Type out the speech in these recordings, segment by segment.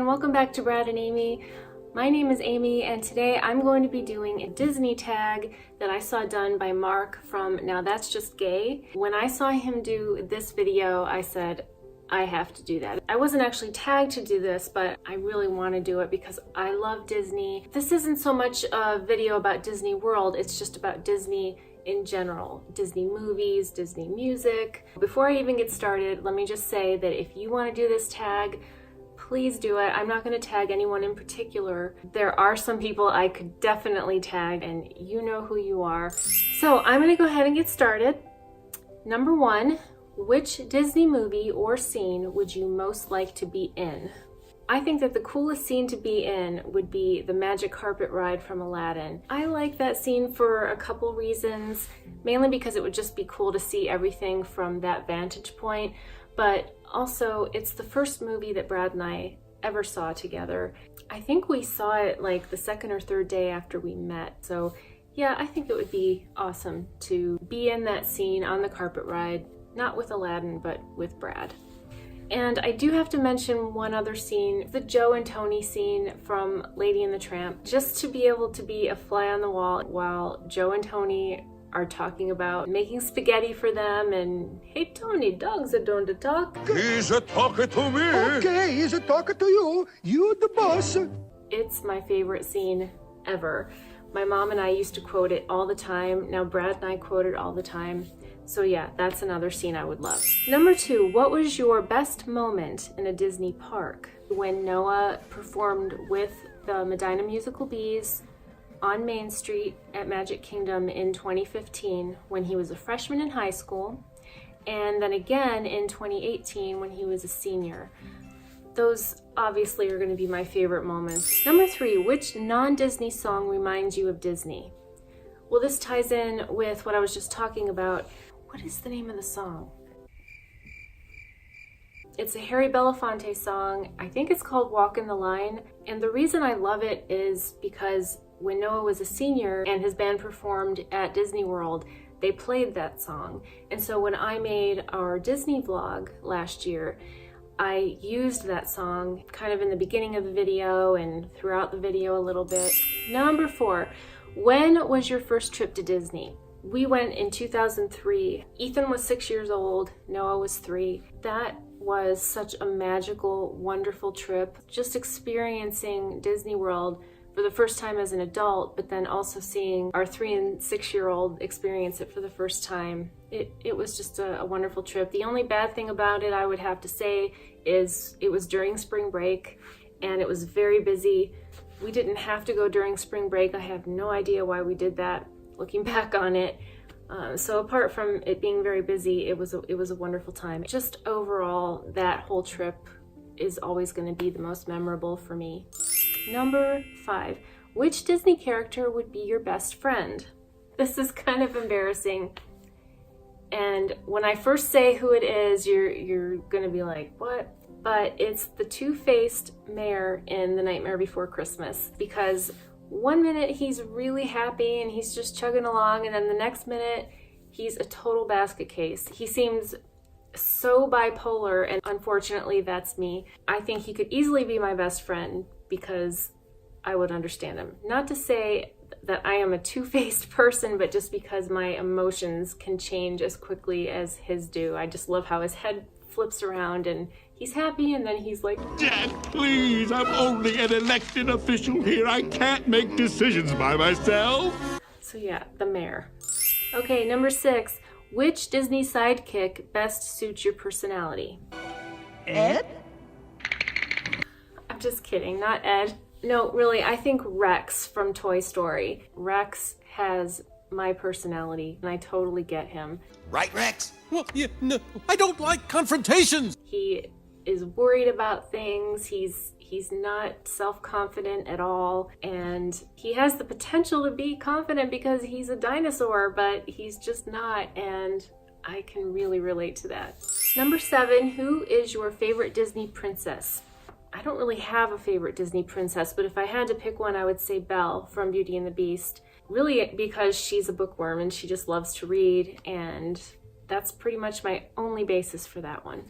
everyone, welcome back to Brad and Amy. My name is Amy and today I'm going to be doing a Disney tag that I saw done by Mark from Now That's Just Gay. When I saw him do this video, I said, I have to do that. I wasn't actually tagged to do this, but I really want to do it because I love Disney. This isn't so much a video about Disney World, it's just about Disney in general. Disney movies, Disney music. Before I even get started, let me just say that if you want to do this tag, please do it. I'm not going to tag anyone in particular. There are some people I could definitely tag and you know who you are. So I'm going to go ahead and get started. Number 1, which Disney movie or scene would you most like to be in? I think that the coolest scene to be in would be the magic carpet ride from Aladdin. I like that scene for a couple reasons, mainly because it would just be cool to see everything from that vantage point, but also it's the first movie that Brad and I ever saw together. I think we saw it like the second or third day after we met, so yeah, I think it would be awesome to be in that scene on the carpet ride, not with Aladdin, but with Brad. And I do have to mention one other scene, the Joe and Tony scene from Lady and the Tramp, just to be able to be a fly on the wall while Joe and Tony are talking about making spaghetti for them and, hey Tony, dogs are doing the talk. He's a talking to me. Okay, he's a talking to you. You the boss. It's my favorite scene ever. My mom and I used to quote it all the time. Now Brad and I quote it all the time. So yeah, that's another scene I would love. Number 2, what was your best moment in a Disney park? When Noah performed with the Medina Musical Bees on Main Street at Magic Kingdom in 2015 when he was a freshman in high school, and then again in 2018 when he was a senior. Those obviously are going to be my favorite moments. Number 3, which non-Disney song reminds you of Disney? Well, this ties in with what I was just talking about. What is the name of the song? It's a Harry Belafonte song. I think it's called Walkin' the Line. And the reason I love it is because when Noah was a senior and his band performed at Disney World, they played that song. And so when I made our Disney vlog last year, I used that song kind of in the beginning of the video and throughout the video a little bit. Number 4, when was your first trip to Disney? We went in 2003. Ethan was 6 years old, Noah was 3. That was such a magical, wonderful trip. Just experiencing Disney World for the first time as an adult, but then also seeing our 3 and 6-year-old experience it for the first time. It was just a wonderful trip. The only bad thing about it, I would have to say, is it was during spring break and it was very busy. We didn't have to go during spring break. I have no idea why we did that, looking back on it. So apart from it being very busy, it was a wonderful time. Just overall, that whole trip is always going to be the most memorable for me. Number 5, which Disney character would be your best friend? This is kind of embarrassing. And when I first say who it is, you're going to be like, what? But it's the two-faced mayor in The Nightmare Before Christmas, because one minute he's really happy and he's just chugging along, and then the next minute he's a total basket case. He seems so bipolar, and unfortunately that's me. I think he could easily be my best friend because I would understand him. Not to say that I am a two-faced person, but just because my emotions can change as quickly as his do. I just love how his head flips around and he's happy and then he's like, Dad, please, I'm only an elected official here. I can't make decisions by myself. So yeah, the mayor. Okay, number 6, which Disney sidekick best suits your personality? Ed? I'm just kidding, not Ed. No, really, I think Rex from Toy Story. Rex has my personality and I totally get him. Right, Rex? Well, yeah, no, I don't like confrontations. He is worried about things. He's not self-confident at all, and he has the potential to be confident because he's a dinosaur, but he's just not, and I can really relate to that. Number 7, who is your favorite Disney princess? I don't really have a favorite Disney princess, but if I had to pick one, I would say Belle from Beauty and the Beast. Really because she's a bookworm and she just loves to read, and that's pretty much my only basis for that one.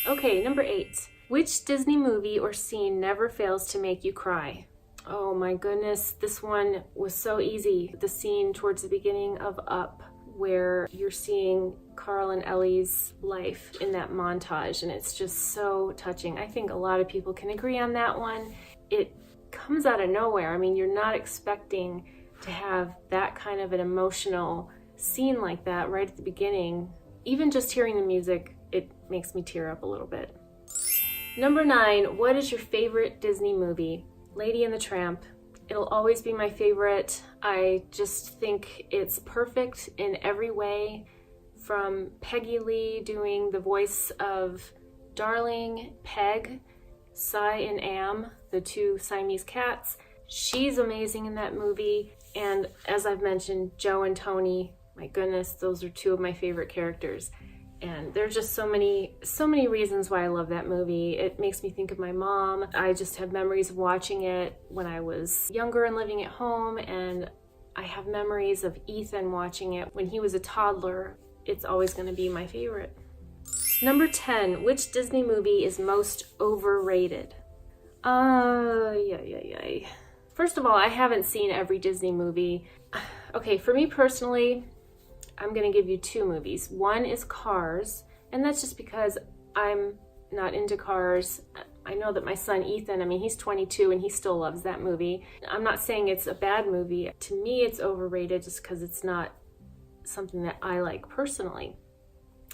Okay, number 8. Which Disney movie or scene never fails to make you cry? Oh my goodness, this one was so easy. The scene towards the beginning of Up, where you're seeing Carl and Ellie's life in that montage, and it's just so touching. I think a lot of people can agree on that one. It comes out of nowhere. I mean, you're not expecting to have that kind of an emotional scene like that right at the beginning. Even just hearing the music, it makes me tear up a little bit. Number 9, what is your favorite Disney movie? Lady and the Tramp. It'll always be my favorite. I just think it's perfect in every way, from Peggy Lee doing the voice of Darling, Peg, Cy and Am, the 2 Siamese cats. She's amazing in that movie. And as I've mentioned, Joe and Tony, my goodness, those are 2 of my favorite characters. And there's just so many reasons why I love that movie. It makes me think of my mom. I just have memories of watching it when I was younger and living at home, and I have memories of Ethan watching it when he was a toddler. It's always going to be my favorite. Number 10, which Disney movie is most overrated? First of all, I haven't seen every Disney movie. Okay, for me personally, I'm going to give you 2 movies. One is Cars, and that's just because I'm not into cars. I know that my son Ethan, he's 22 and he still loves that movie. I'm not saying it's a bad movie. To me, it's overrated just because it's not something that I like personally.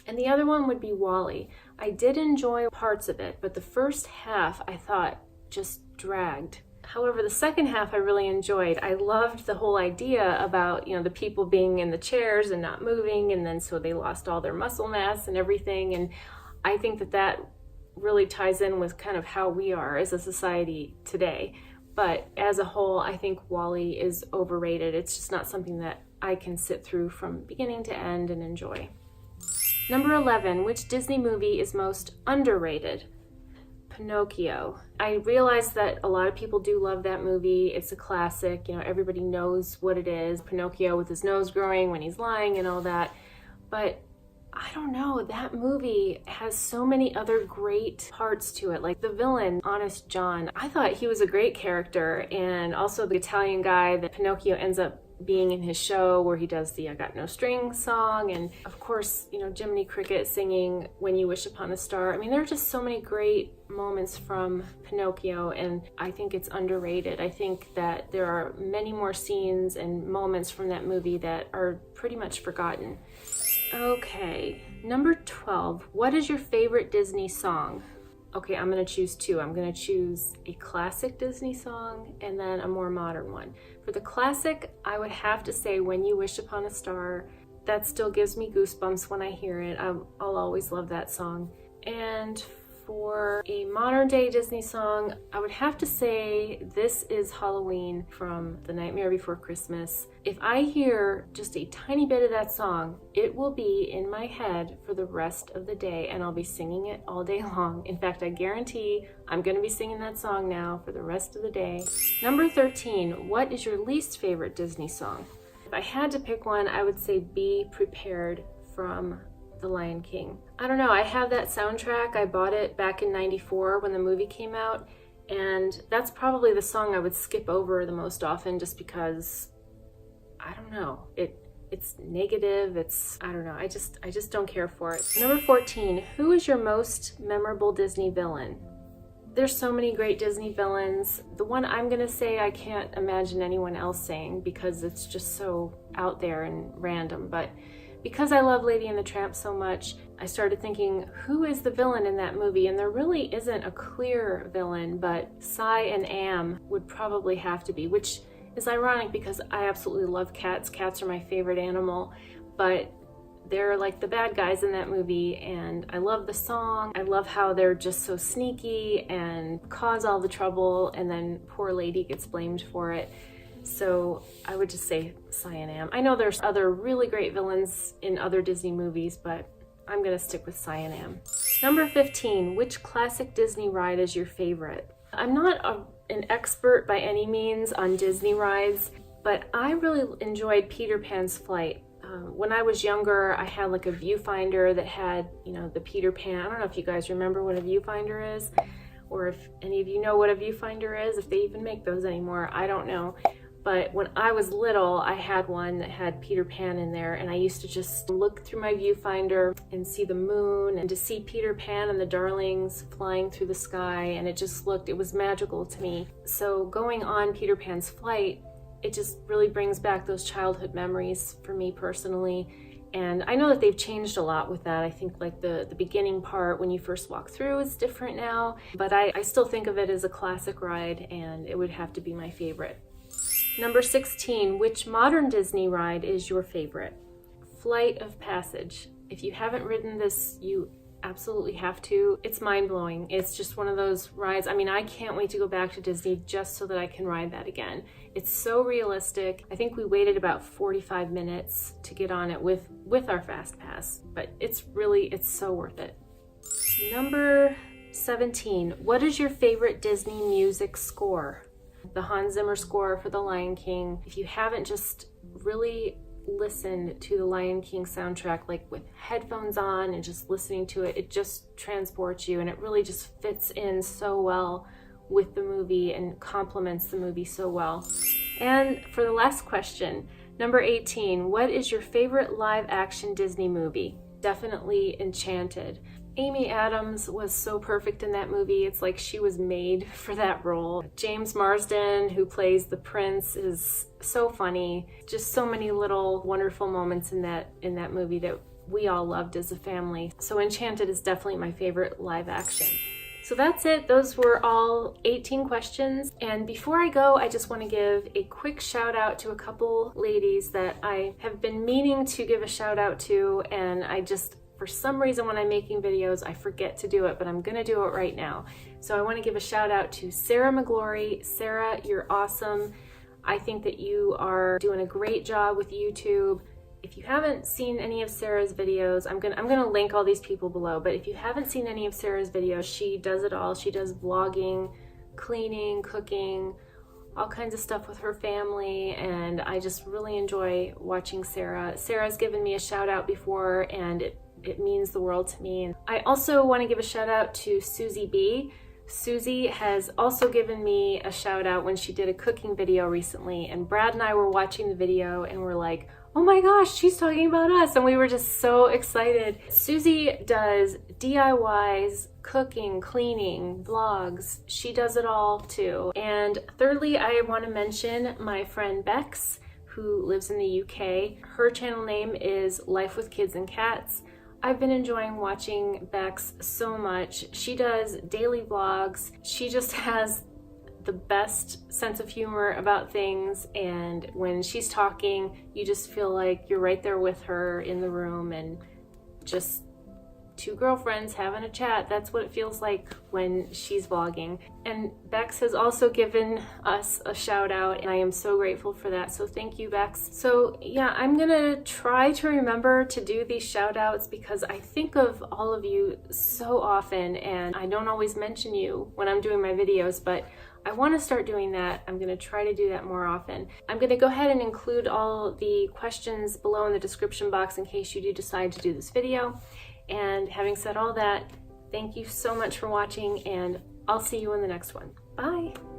And the other one would be WALL-E. I did enjoy parts of it, but the first half I thought just dragged. However, the second half I really enjoyed. I loved the whole idea about, the people being in the chairs and not moving, and then so they lost all their muscle mass and everything. And I think that that really ties in with kind of how we are as a society today. But as a whole, I think WALL-E is overrated. It's just not something that I can sit through from beginning to end and enjoy. Number 11, which Disney movie is most underrated? Pinocchio. I realize that a lot of people do love that movie. It's a classic. Everybody knows what it is. Pinocchio with his nose growing when he's lying and all that. But I don't know, that movie has so many other great parts to it. Like the villain, Honest John. I thought he was a great character. And also the Italian guy that Pinocchio ends up being in his show, where he does the I Got No Strings song, and of course, Jiminy Cricket singing When You Wish Upon a Star. There are just so many great moments from Pinocchio, and I think it's underrated. I think that there are many more scenes and moments from that movie that are pretty much forgotten. Okay, number 12, what is your favorite Disney song? Okay, I'm going to choose 2. I'm going to choose a classic Disney song and then a more modern one. For the classic, I would have to say When You Wish Upon a Star. That still gives me goosebumps when I hear it. I'll always love that song. And for a modern day Disney song, I would have to say This Is Halloween from The Nightmare Before Christmas. If I hear just a tiny bit of that song, it will be in my head for the rest of the day, and I'll be singing it all day long. In fact, I guarantee I'm going to be singing that song now for the rest of the day. Number 13, what is your least favorite Disney song? If I had to pick one, I would say Be Prepared from The Lion King. I don't know, I have that soundtrack. I bought it back in '94 when the movie came out, and that's probably the song I would skip over the most often just because, I don't know, it's negative, I don't know, I just don't care for it. Number 14, who is your most memorable Disney villain? There's so many great Disney villains. The one I'm gonna say I can't imagine anyone else saying because it's just so out there and random, but because I love Lady and the Tramp so much, I started thinking, who is the villain in that movie? And there really isn't a clear villain, but Cy and Am would probably have to be, which is ironic because I absolutely love cats. Cats are my favorite animal, but they're like the bad guys in that movie, and I love the song. I love how they're just so sneaky and cause all the trouble, and then poor Lady gets blamed for it. So I would just say Cy and Am. I know there's other really great villains in other Disney movies, but I'm gonna stick with Cy and Am. Number 15, which classic Disney ride is your favorite? I'm not an expert by any means on Disney rides, but I really enjoyed Peter Pan's Flight. When I was younger, I had like a viewfinder that had, you know, the Peter Pan. I don't know if you guys remember what a viewfinder is, or if any of you know what a viewfinder is, if they even make those anymore, I don't know. But when I was little, I had one that had Peter Pan in there, and I used to just look through my viewfinder and see the moon, and to see Peter Pan and the Darlings flying through the sky, and it was magical to me. So going on Peter Pan's flight, it just really brings back those childhood memories for me personally. And I know that they've changed a lot with that. I think like the beginning part when you first walk through is different now, but I still think of it as a classic ride, and it would have to be my favorite. Number 16, which modern Disney ride is your favorite? Flight of Passage. If you haven't ridden this, you absolutely have to. It's mind-blowing. It's just one of those rides. I mean, I can't wait to go back to Disney just so that I can ride that again. It's so realistic. I think we waited about 45 minutes to get on it with our Fast Pass, but it's so worth it. Number 17, what is your favorite Disney music score? The Hans Zimmer score for The Lion King. If you haven't just really listened to the Lion King soundtrack, like with headphones on and just listening to it, it just transports you, and it really just fits in so well with the movie and complements the movie so well. And for the last question, number 18, what is your favorite live action Disney movie? Definitely Enchanted. Amy Adams was so perfect in that movie. It's like she was made for that role. James Marsden, who plays the prince, is so funny. Just so many little wonderful moments in that movie that we all loved as a family. So Enchanted is definitely my favorite live action. So that's it. Those were all 18 questions. And before I go, I just want to give a quick shout out to a couple ladies that I have been meaning to give a shout out to, and for some reason when I'm making videos, I forget to do it, but I'm gonna do it right now. So I wanna give a shout out to Sarah McGlory. Sarah, you're awesome. I think that you are doing a great job with YouTube. If you haven't seen any of Sarah's videos, I'm gonna link all these people below, but if you haven't seen any of Sarah's videos, she does it all. She does vlogging, cleaning, cooking, all kinds of stuff with her family, and I just really enjoy watching Sarah. Sarah's given me a shout out before, and it means the world to me. And I also want to give a shout out to Susie B. Susie has also given me a shout out when she did a cooking video recently, and Brad and I were watching the video and we're like, oh my gosh, she's talking about us, and we were just so excited. Susie does DIYs, cooking, cleaning, vlogs. She does it all too. And thirdly, I want to mention my friend Bex, who lives in the UK. Her channel name is Life with Kids and Cats. I've been enjoying watching Bex so much. She does daily vlogs. She just has the best sense of humor about things, and when she's talking, you just feel like you're right there with her in the room, and just two girlfriends having a chat. That's what it feels like when she's vlogging. And Bex has also given us a shout out, and I am so grateful for that. So thank you, Bex. So yeah, I'm gonna try to remember to do these shout outs because I think of all of you so often, and I don't always mention you when I'm doing my videos, but I want to start doing that. I'm going to try to do that more often. I'm going to go ahead and include all the questions below in the description box in case you do decide to do this video. And having said all that, thank you so much for watching, and I'll see you in the next one. Bye!